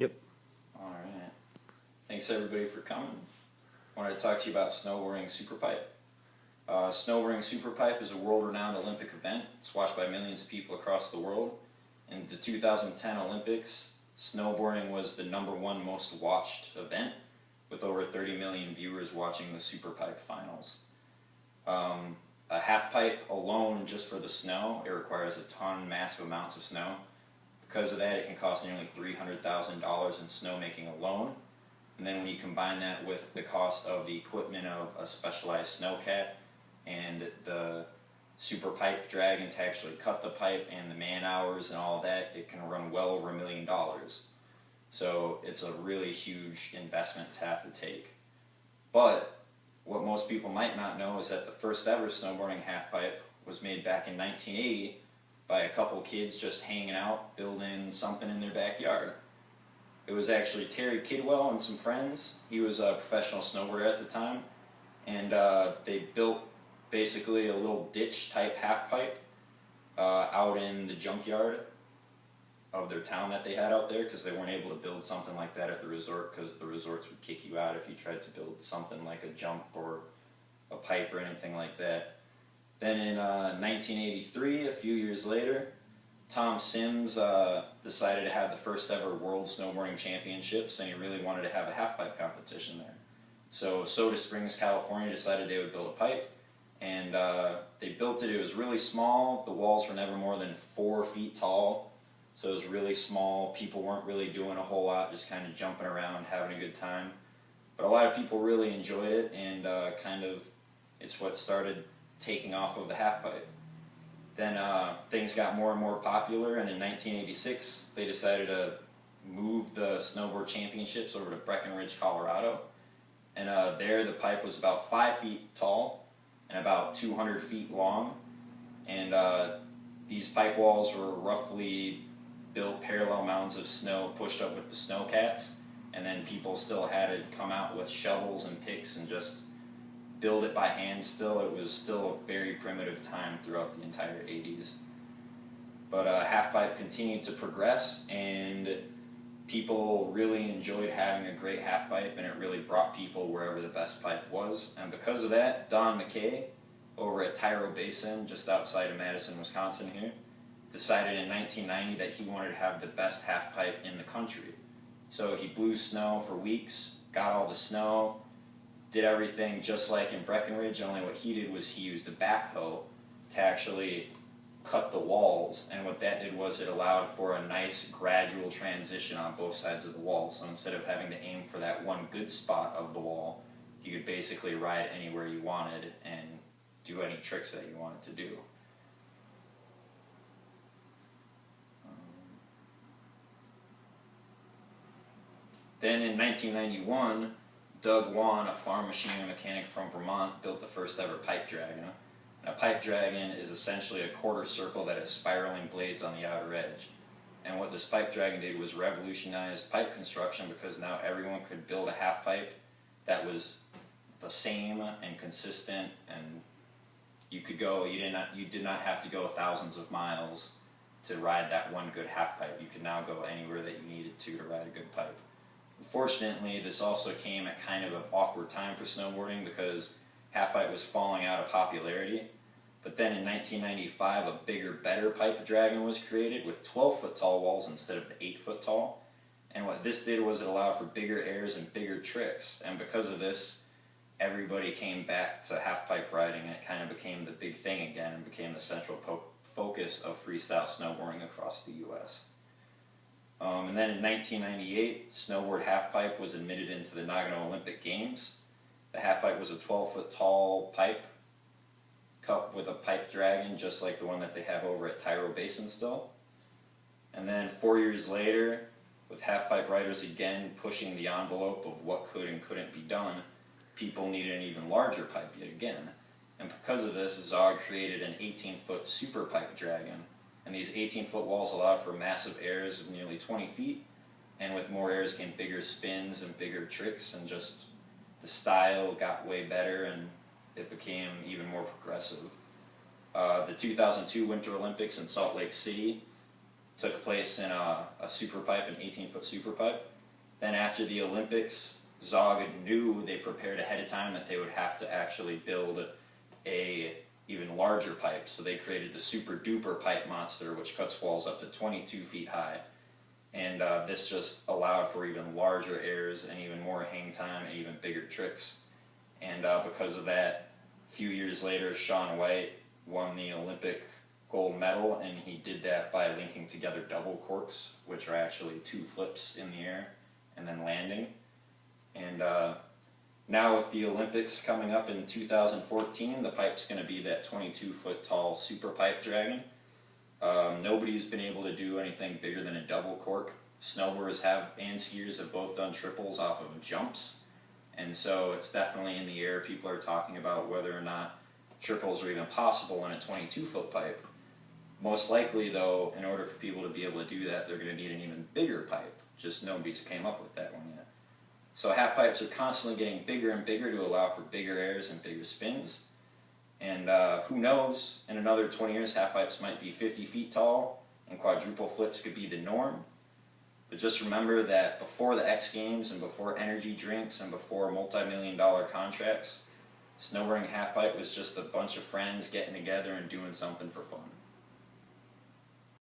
Yep. Alright. Thanks everybody for coming. I wanted to talk to you about snowboarding superpipe. Snowboarding superpipe is a world-renowned Olympic event. It's watched by millions of people across the world. In the 2010 Olympics, snowboarding was the #1 most watched event, with over 30 million viewers watching the superpipe finals. A half pipe alone, just for the snow, it requires a ton, massive amounts of snow. Because of that, it can cost nearly $300,000 in snowmaking alone. And then when you combine that with the cost of the equipment of a specialized snowcat and the super pipe dragon to actually cut the pipe and the man hours and all that, it can run well over $1 million. So it's a really huge investment to have to take. But what most people might not know is that the first ever snowboarding halfpipe was made back in 1980 by a couple kids just hanging out, building something in their backyard. It was actually Terry Kidwell and some friends. He was a professional snowboarder at the time, and they built basically a little ditch type halfpipe out in the junkyard of their town that they had out there, because they weren't able to build something like that at the resort, because the resorts would kick you out if you tried to build something like a jump or a pipe or anything like that. Then in 1983, a few years later, Tom Sims decided to have the first ever World Snowboarding Championships, and he really wanted to have a halfpipe competition there. So Soda Springs, California decided they would build a pipe, and they built it. It was really small. The walls were never more than 4 feet tall. So it was really small. People weren't really doing a whole lot, just kind of jumping around, having a good time. But a lot of people really enjoyed it, and it's what started taking off of the halfpipe. Then things got more and more popular, and in 1986 they decided to move the snowboard championships over to Breckenridge, Colorado. And there the pipe was about 5 feet tall and about 200 feet long. And these pipe walls were roughly built parallel mounds of snow pushed up with the snowcats, and then people still had to come out with shovels and picks and just build it by hand still. It was still a very primitive time throughout the entire 80s. But halfpipe continued to progress, and people really enjoyed having a great halfpipe, and it really brought people wherever the best pipe was. And because of that, Don McKay over at Tyro Basin, just outside of Madison, Wisconsin here, decided in 1990 that he wanted to have the best halfpipe in the country. So he blew snow for weeks, got all the snow, did everything just like in Breckenridge, only what he did was he used a backhoe to actually cut the walls, and what that did was it allowed for a nice gradual transition on both sides of the wall. So instead of having to aim for that one good spot of the wall, you could basically ride anywhere you wanted and do any tricks that you wanted to do. Then in 1991, Doug Wan, a farm machinery mechanic from Vermont, built the first ever pipe dragon. And a pipe dragon is essentially a quarter circle that has spiraling blades on the outer edge. And what this pipe dragon did was revolutionize pipe construction, because now everyone could build a half pipe that was the same and consistent, and you could go, you did not have to go thousands of miles to ride that one good half pipe. You could now go anywhere that you needed to ride a good pipe. Unfortunately, this also came at kind of an awkward time for snowboarding, because halfpipe was falling out of popularity. But then in 1995, a bigger, better pipe dragon was created with 12-foot tall walls instead of the 8-foot tall. And what this did was it allowed for bigger airs and bigger tricks. And because of this, everybody came back to halfpipe riding, and it kind of became the big thing again and became the central focus of freestyle snowboarding across the U.S. And then in 1998, snowboard halfpipe was admitted into the Nagano Olympic Games. The halfpipe was a 12-foot tall pipe cut with a pipe dragon, just like the one that they have over at Tyro Basin still. And then 4 years later, with halfpipe riders again pushing the envelope of what could and couldn't be done, people needed an even larger pipe yet again. And because of this, Zog created an 18-foot super pipe dragon. And these 18-foot walls allowed for massive airs of nearly 20 feet, and with more airs came bigger spins and bigger tricks, and just the style got way better, and it became even more progressive. The 2002 Winter Olympics in Salt Lake City took place in a super pipe, an 18-foot super pipe. Then after the Olympics, Zog knew they prepared ahead of time that they would have to actually build a even larger pipe. So they created the Super Duper Pipe Monster, which cuts walls up to 22 feet high. And this just allowed for even larger airs and even more hang time and even bigger tricks. And because of that, a few years later, Shaun White won the Olympic gold medal, and he did that by linking together double corks, which are actually 2 flips in the air and then landing. And now with the Olympics coming up in 2014, the pipe's going to be that 22-foot tall super pipe dragon. Nobody's been able to do anything bigger than a double cork. Snowboarders and skiers have both done triples off of jumps, and so it's definitely in the air. People are talking about whether or not triples are even possible in a 22-foot pipe. Most likely, though, in order for people to be able to do that, they're going to need an even bigger pipe. Just nobody's came up with that one yet. So half pipes are constantly getting bigger and bigger to allow for bigger airs and bigger spins. And who knows, in another 20 years, half pipes might be 50 feet tall, and quadruple flips could be the norm. But just remember that before the X Games and before energy drinks and before multi-million-dollar contracts, snowboarding half pipe was just a bunch of friends getting together and doing something for fun.